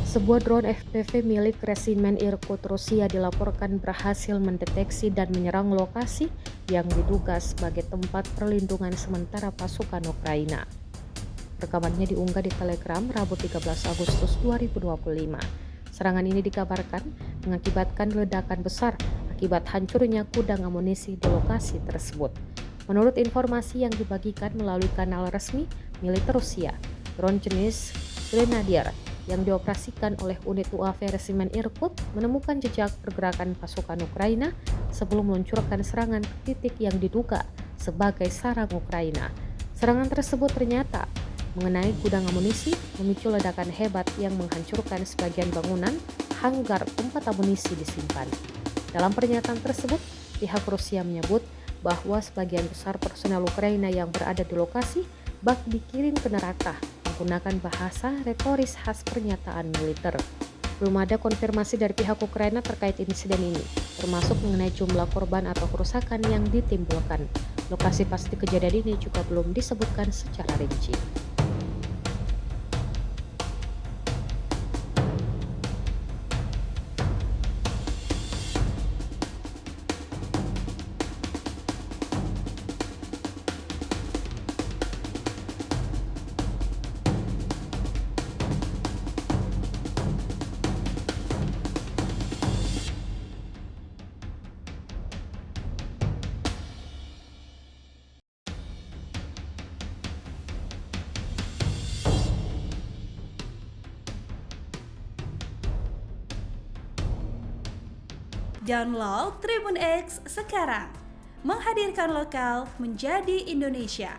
Sebuah drone FPV milik Resimen Irkut Rusia dilaporkan berhasil mendeteksi dan menyerang lokasi yang diduga sebagai tempat perlindungan sementara pasukan Ukraina. Rekamannya diunggah di Telegram Rabu 13 Agustus 2025. Serangan ini dikabarkan mengakibatkan ledakan besar akibat hancurnya gudang amunisi di lokasi tersebut. Menurut informasi yang dibagikan melalui kanal resmi militer Rusia, drone jenis Grenadier yang dioperasikan oleh unit UAV Resimen Irkut menemukan jejak pergerakan pasukan Ukraina sebelum meluncurkan serangan ke titik yang diduga sebagai sarang Ukraina. Serangan tersebut ternyata mengenai gudang amunisi, memicu ledakan hebat yang menghancurkan sebagian bangunan hanggar tempat amunisi disimpan. Dalam pernyataan tersebut, pihak Rusia menyebut bahwa sebagian besar personel Ukraina yang berada di lokasi bak dikirim ke neraka menggunakan bahasa retoris khas pernyataan militer. Belum ada konfirmasi dari pihak Ukraina terkait insiden ini, termasuk mengenai jumlah korban atau kerusakan yang ditimbulkan. Lokasi pasti kejadian ini juga belum disebutkan secara rinci. Download Tribun X sekarang, menghadirkan lokal menjadi Indonesia.